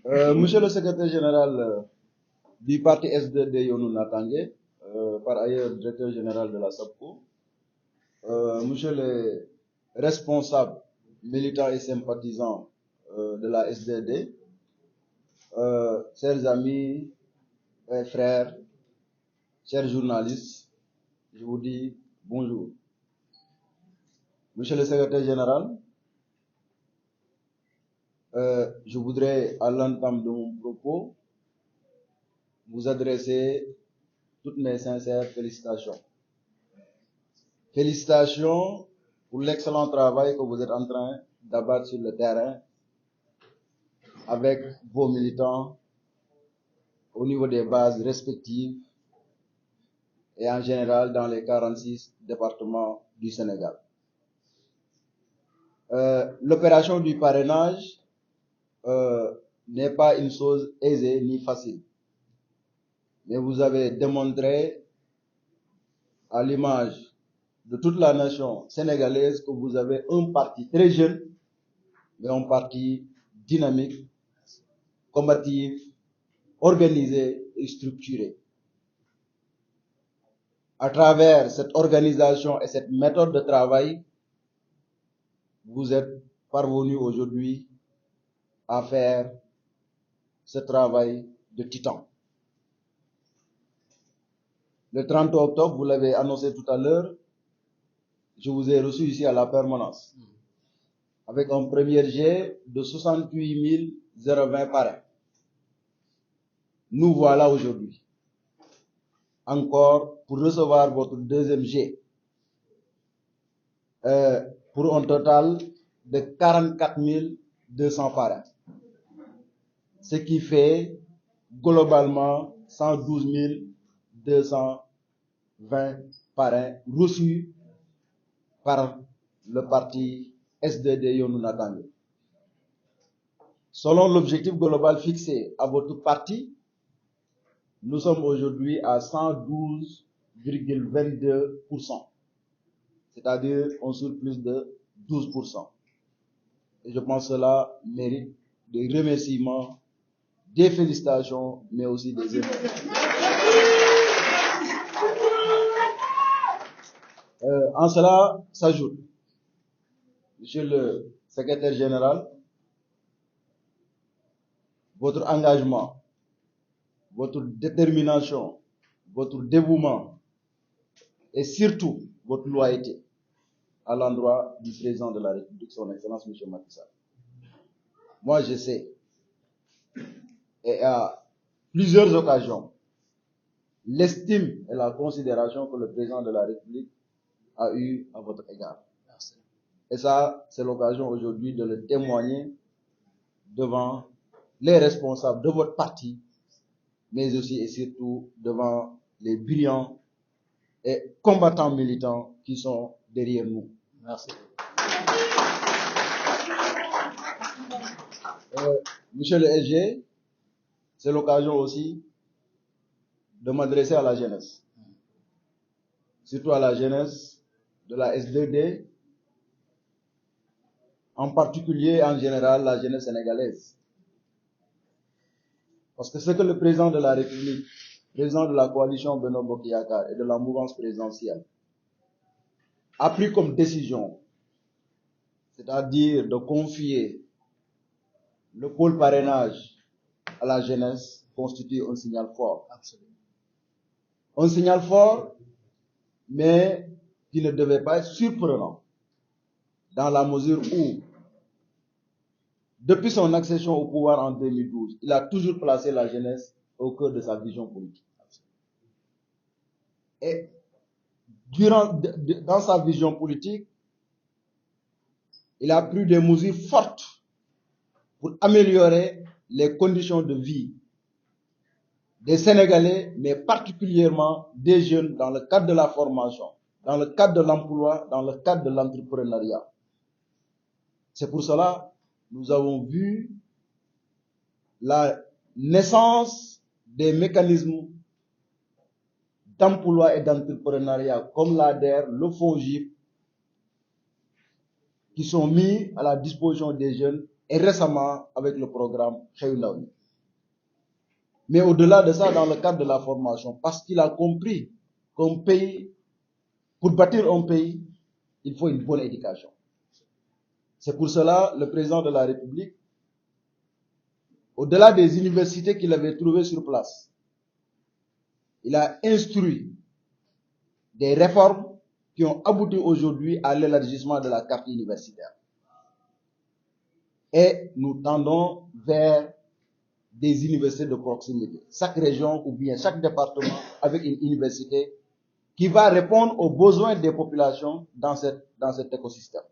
Monsieur le secrétaire général du parti S2D Yonou Natangé, par ailleurs directeur général de la SAPCO, monsieur les responsables militants et sympathisants de la SDD, chers amis et frères, chers journalistes, je vous dis bonjour. Monsieur le secrétaire général, je voudrais, à l'entame de mon propos, vous adresser toutes mes sincères félicitations. Félicitations pour l'excellent travail que vous êtes en train d'abattre sur le terrain avec vos militants au niveau des bases respectives et en général dans les 46 départements du Sénégal. L'opération du parrainage n'est pas une chose aisée ni facile. Mais vous avez démontré, à l'image de toute la nation sénégalaise, que vous avez un parti très jeune, mais un parti dynamique, combatif, organisé et structuré. À travers cette organisation et cette méthode de travail, vous êtes parvenus aujourd'hui à faire ce travail de titan. Le 30 octobre, vous l'avez annoncé tout à l'heure, je vous ai reçu ici à la permanence avec un premier jet de 68 020 parrains. Nous voilà aujourd'hui encore pour recevoir votre deuxième jet pour un total de 44 200 parrains. Ce qui fait globalement 112 220 parrains reçus par le parti S2D Yonou Natangé. Selon l'objectif global fixé à votre parti, nous sommes aujourd'hui à 112,22%, c'est-à-dire on surplus de 12%. Et je pense que cela mérite des remerciements, des félicitations, mais aussi des efforts. En cela s'ajoute, monsieur le secrétaire général, votre engagement, votre détermination, votre dévouement et surtout votre loyauté à l'endroit du président de la République, son Excellence M. Macky Sall. Moi, je sais, et à plusieurs occasions, l'estime et la considération que le président de la République a eue à votre égard. Merci. Et ça, c'est l'occasion aujourd'hui de le témoigner devant les responsables de votre parti, mais aussi et surtout devant les brillants et combattants militants qui sont derrière nous. Merci. Monsieur le SG, c'est l'occasion aussi de m'adresser à la jeunesse, surtout à la jeunesse de la S2D, en particulier en général la jeunesse sénégalaise. Parce que ce que le président de la République, président de la coalition Benno Bokk Yakaar et de la mouvance présidentielle a pris comme décision, c'est-à-dire de confier le pôle parrainage à la jeunesse, constitue un signal fort. Absolument. Un signal fort, mais qui ne devait pas être surprenant, dans la mesure où, depuis son accession au pouvoir en 2012, il a toujours placé la jeunesse au cœur de sa vision politique. Et dans sa vision politique, il a pris des mesures fortes pour améliorer les conditions de vie des Sénégalais, mais particulièrement des jeunes dans le cadre de la formation, dans le cadre de l'emploi, dans le cadre de l'entrepreneuriat. C'est pour cela que nous avons vu la naissance des mécanismes d'emploi et d'entrepreneuriat comme l'ADER, le FONGIP, qui sont mis à la disposition des jeunes et récemment avec le programme Xëyu Ndaw ñi. Mais au-delà de ça, dans le cadre de la formation, parce qu'il a compris qu'un pays, pour bâtir un pays, il faut une bonne éducation. C'est pour cela le président de la République, au-delà des universités qu'il avait trouvées sur place, il a instruit des réformes qui ont abouti aujourd'hui à l'élargissement de la carte universitaire. Et nous tendons vers des universités de proximité. Chaque région ou bien chaque département avec une université qui va répondre aux besoins des populations dans cet écosystème.